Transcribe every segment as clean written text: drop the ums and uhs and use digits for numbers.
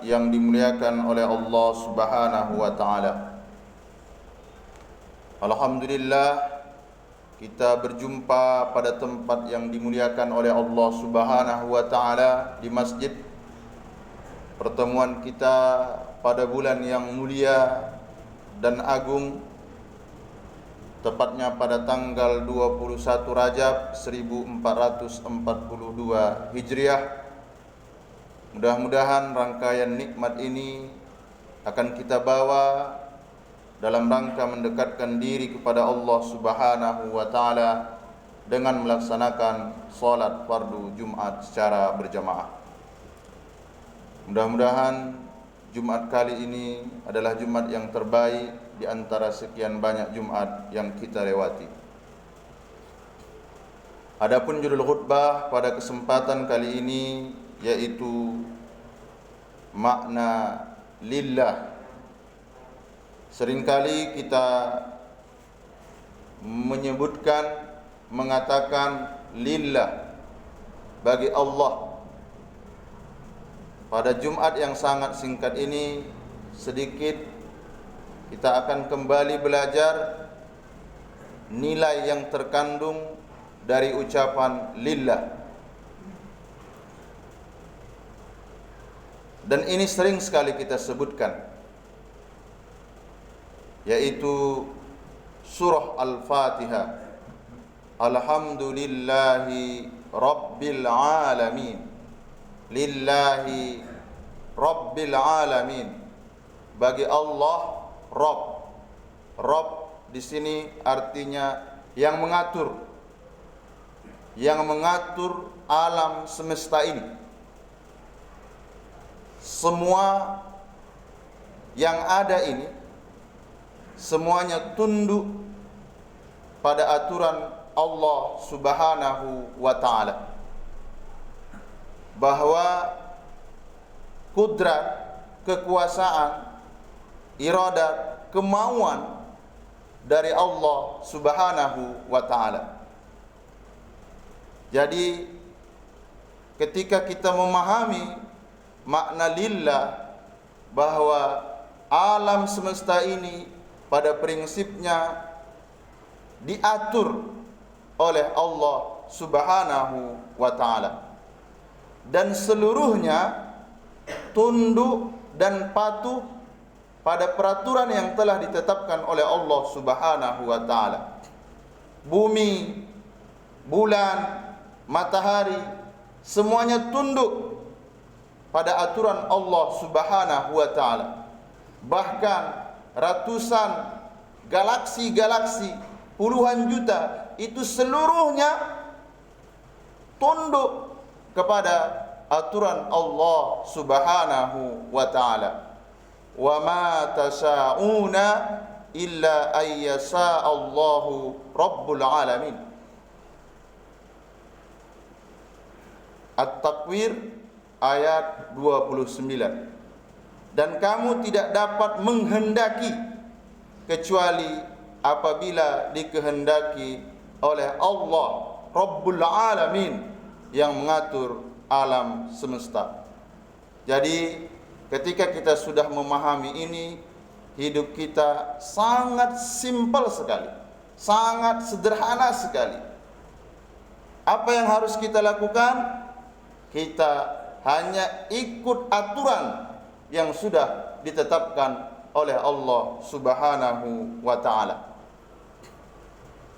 yang dimuliakan oleh Allah Subhanahu wa taala. Alhamdulillah, kita berjumpa pada tempat yang dimuliakan oleh Allah Subhanahu wa taala di masjid. Pertemuan kita pada bulan yang mulia dan agung, tepatnya pada tanggal 21 Rajab 1442 Hijriah. Mudah-mudahan rangkaian nikmat ini akan kita bawa dalam rangka mendekatkan diri kepada Allah Subhanahu wa taala dengan melaksanakan salat fardu Jumat secara berjamaah. Mudah-mudahan Jumat kali ini adalah Jumat yang terbaik di antara sekian banyak Jumat yang kita lewati. Adapun judul khutbah pada kesempatan kali ini yaitu makna lillah. Seringkali kita mengatakan lillah, bagi Allah. Pada Jumat yang sangat singkat ini sedikit kita akan kembali belajar nilai yang terkandung dari ucapan lillah. Dan ini sering sekali kita sebutkan, yaitu surah Al-Fatihah. Alhamdulillahi Rabbil Alamin. Lillahi Rabbil Alamin. Bagi Allah, Rabb. Rabb di sini artinya yang mengatur. Yang mengatur alam semesta ini. Semua yang ada ini semuanya tunduk pada aturan Allah Subhanahu wa taala, bahwa kudrat, kekuasaan, iradat, kemauan dari Allah Subhanahu wa taala. Jadi ketika kita memahami makna lillah, bahwa alam semesta ini pada prinsipnya diatur oleh Allah Subhanahu wa taala, dan seluruhnya tunduk dan patuh pada peraturan yang telah ditetapkan oleh Allah Subhanahu wa taala. Bumi, bulan, matahari, semuanya tunduk pada aturan Allah Subhanahu wa taala. Bahkan ratusan galaksi-galaksi, puluhan juta, itu seluruhnya tunduk kepada aturan Allah Subhanahu wa taala. Wa ma tasyauna illa ayyasha Allahu Rabbul Alamin. At-Takwir ayat 29. Dan kamu tidak dapat menghendaki kecuali apabila dikehendaki oleh Allah Rabbul Alamin, yang mengatur alam semesta. Jadi ketika kita sudah memahami ini, hidup kita sangat simpel sekali, sangat sederhana sekali. Apa yang harus kita lakukan? Kita hanya ikut aturan yang sudah ditetapkan oleh Allah Subhanahu wa taala.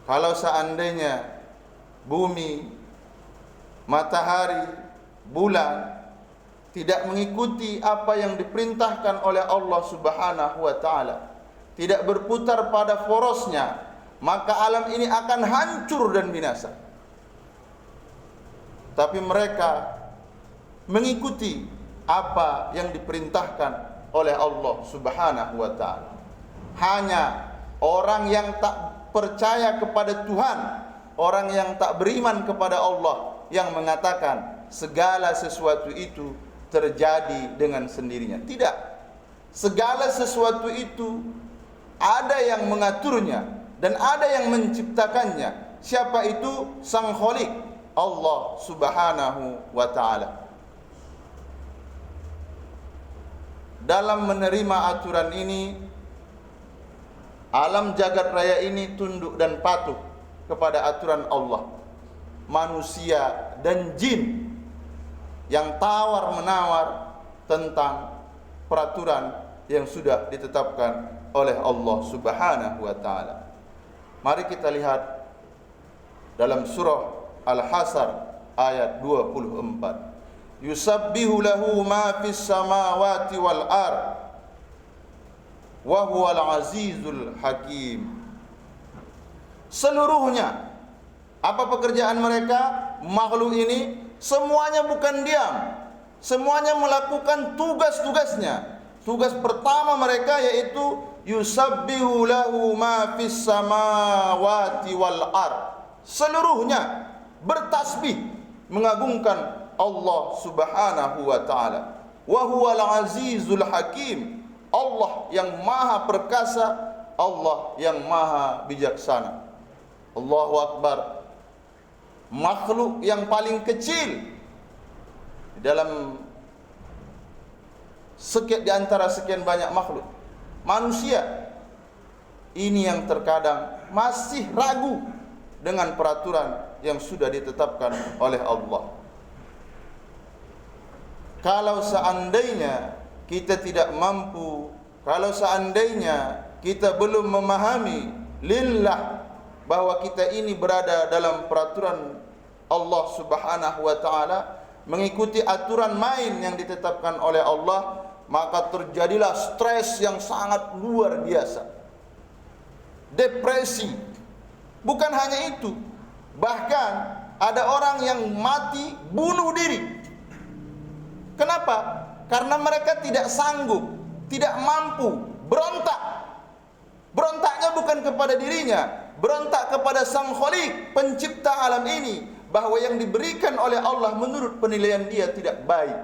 Kalau seandainya bumi, matahari, bulan tidak mengikuti apa yang diperintahkan oleh Allah Subhanahu wa taala, tidak berputar pada porosnya, maka alam ini akan hancur dan binasa. Tapi mereka mengikuti apa yang diperintahkan oleh Allah Subhanahu wa taala. Hanya orang yang tak percaya kepada Tuhan, orang yang tak beriman kepada Allah, yang mengatakan segala sesuatu itu terjadi dengan sendirinya. Tidak. Segala sesuatu itu ada yang mengaturnya dan ada yang menciptakannya. Siapa itu? Sang Khalik, Allah Subhanahu wa taala. dalam menerima aturan ini, alam jagat raya ini tunduk dan patuh kepada aturan Allah. Manusia dan jin yang tawar-menawar tentang peraturan yang sudah ditetapkan oleh Allah Subhanahu wa taala. Mari kita lihat dalam surah Al-Hasr ayat 24. Yusabbihu lahu ma fis samawati wal ard wa huwal azizul hakim. Seluruhnya apa pekerjaan mereka? Makhluk ini semuanya bukan diam. Semuanya melakukan tugas-tugasnya. Tugas pertama mereka yaitu yusabbihu lahu ma fis samawati wal ard. Seluruhnya bertasbih mengagungkan Allah Subhanahu wa taala. Wa huwal azizul hakim. Allah yang maha perkasa, Allah yang maha bijaksana. Allahu akbar. Makhluk yang paling kecil dalam di antara sekian banyak makhluk, manusia ini yang terkadang masih ragu dengan peraturan yang sudah ditetapkan oleh Allah. Kalau seandainya kita tidak mampu, kalau seandainya kita belum memahami lillah bahwa kita ini berada dalam peraturan Allah Subhanahu wa taala, mengikuti aturan main yang ditetapkan oleh Allah, maka terjadilah stres yang sangat luar biasa. Depresi. Bukan hanya itu, bahkan ada orang yang mati bunuh diri. Kenapa? Karena mereka tidak sanggup, tidak mampu, berontak. Berontaknya bukan kepada dirinya, berontak kepada Sang Khaliq, pencipta alam ini, bahwa yang diberikan oleh Allah menurut penilaian dia tidak baik.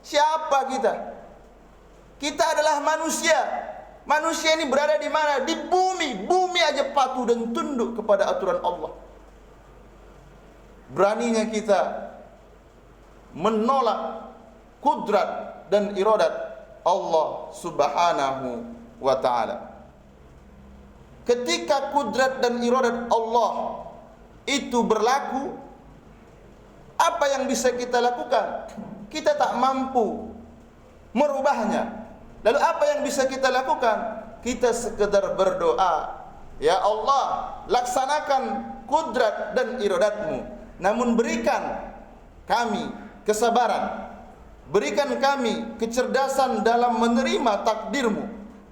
Siapa kita? Kita adalah manusia. Manusia ini berada di mana? Di bumi. Bumi aja patuh dan tunduk kepada aturan Allah. Beraninya kita menolak kudrat dan iradat Allah Subhanahu wa ta'ala. Ketika kudrat dan iradat Allah itu berlaku, apa yang bisa kita lakukan? Kita tak mampu merubahnya. Lalu apa yang bisa kita lakukan? Kita sekedar berdoa, ya Allah, laksanakan kudrat dan iradatmu, namun berikan kami kesabaran, berikan kami kecerdasan dalam menerima takdirmu,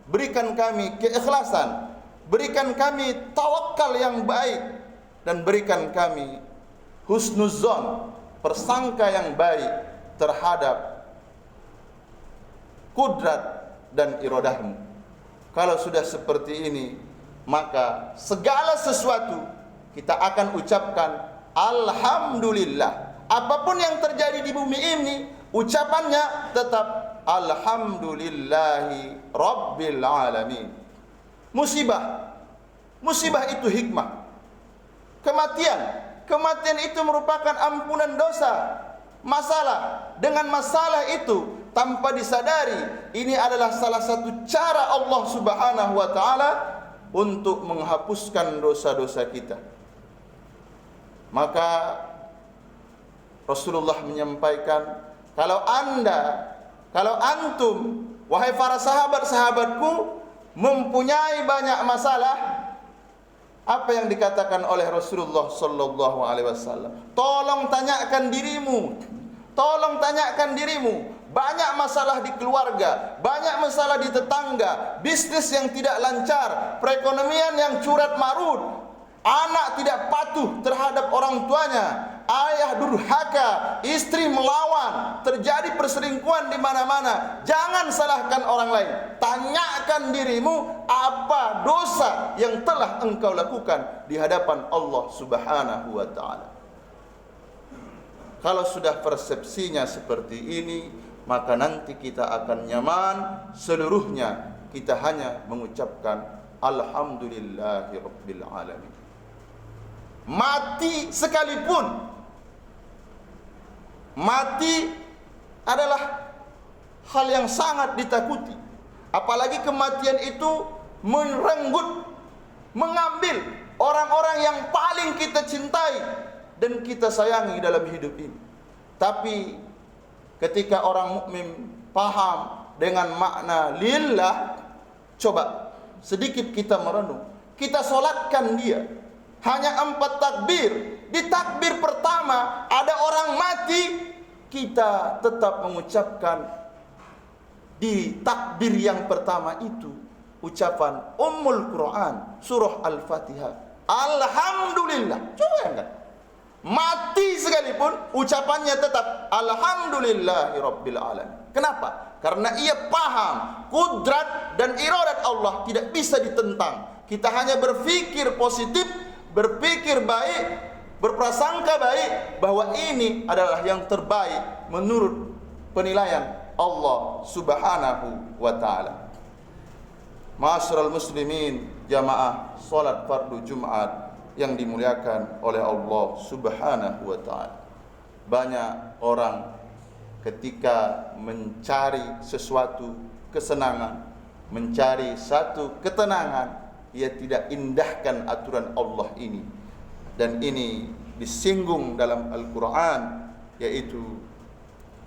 berikan kami keikhlasan, berikan kami tawakal yang baik, dan berikan kami husnuzon, persangka yang baik terhadap kudrat dan iradahmu. Kalau sudah seperti ini, maka segala sesuatu kita akan ucapkan alhamdulillah. Apapun yang terjadi di bumi ini, ucapannya tetap alhamdulillahi rabbil alamin. Musibah itu hikmah. Kematian itu merupakan ampunan dosa. Dengan masalah itu tanpa disadari, ini adalah salah satu cara Allah Subhanahu wa taala untuk menghapuskan dosa-dosa kita. Maka Rasulullah menyampaikan, kalau antum, wahai para sahabat-sahabatku, mempunyai banyak masalah, apa yang dikatakan oleh Rasulullah sallallahu alaihi wasallam? Tolong tanyakan dirimu. Banyak masalah di keluarga, banyak masalah di tetangga, bisnis yang tidak lancar, perekonomian yang curat marut, anak tidak patuh terhadap orang tuanya, ayah durhaka, istri melawan, terjadi perselingkuhan di mana-mana. Jangan salahkan orang lain. Tanyakan dirimu, apa dosa yang telah engkau lakukan di hadapan Allah Subhanahu wa taala. Kalau sudah persepsinya seperti ini, maka nanti kita akan nyaman seluruhnya. Kita hanya mengucapkan alhamdulillahi rabbil alamin. Mati sekalipun, mati adalah hal yang sangat ditakuti. Apalagi kematian itu merenggut, mengambil orang-orang yang paling kita cintai dan kita sayangi dalam hidup ini. Tapi ketika orang mukmin paham dengan makna lillah, coba sedikit kita merenung. Kita solatkan dia hanya 4 takbir. Di takbir pertama ada orang mati, kita tetap mengucapkan di takbir yang pertama itu ucapan Ummul Quran, surah Al-Fatihah, Alhamdulillah. Coba bayangkan, mati sekalipun ucapannya tetap Alhamdulillahirabbil alamin. Kenapa? Karena ia paham kudrat dan iradat Allah tidak bisa ditentang. Kita hanya berpikir positif, berpikir baik, berprasangka baik bahwa ini adalah yang terbaik menurut penilaian Allah Subhanahu wa ta'ala. Ma'asyiral muslimin, jamaah salat fardu Jumat yang dimuliakan oleh Allah Subhanahu wa ta'ala. Banyak orang ketika mencari sesuatu kesenangan, mencari satu ketenangan, ia tidak indahkan aturan Allah ini. Dan ini disinggung dalam Al-Quran, yaitu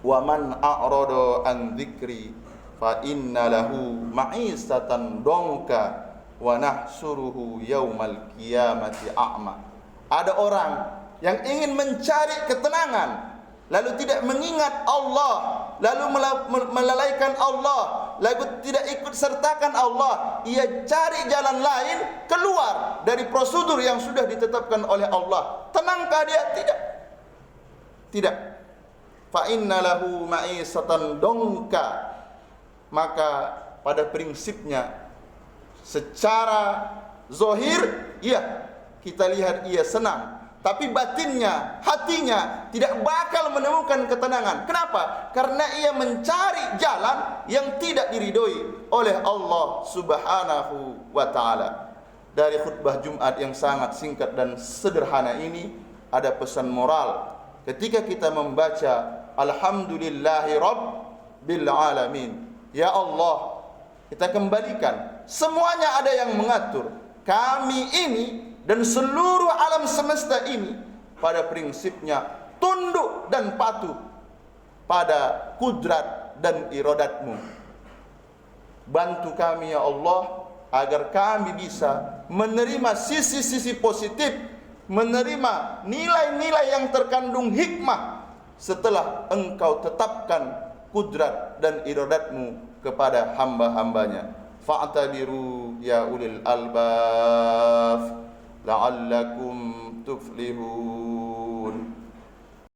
wa man a'rada an dzikri fa inna lahu ma'isatan donka wa nahsuruhu yaumal qiyamati a'ma. Ada orang yang ingin mencari ketenangan lalu tidak mengingat Allah, lalu melalaikan Allah, lalu tidak ikut sertakan Allah, ia cari jalan lain keluar dari prosedur yang sudah ditetapkan oleh Allah. Tenangkah dia? Tidak. Fa inna lahu ma'isatan donka. Maka pada prinsipnya secara zahir iya, kita lihat ia senang, tapi batinnya, hatinya tidak bakal menemukan ketenangan. Kenapa? Karena ia mencari jalan yang tidak diridhoi oleh Allah Subhanahu wa ta'ala. Dari khutbah Jumat yang sangat singkat dan sederhana ini ada pesan moral. Ketika kita membaca Alhamdulillahi Rabbil Alamin, ya Allah, kita kembalikan semuanya ada yang mengatur. Kami ini dan seluruh alam semesta ini pada prinsipnya tunduk dan patuh pada kudrat dan iradat-Mu. Bantu kami ya Allah agar kami bisa menerima sisi-sisi positif, menerima nilai-nilai yang terkandung hikmah setelah Engkau tetapkan kudrat dan iradat-Mu kepada hamba-hambanya. Fa'tabiru ya ulil albab la'allakum tuflihun.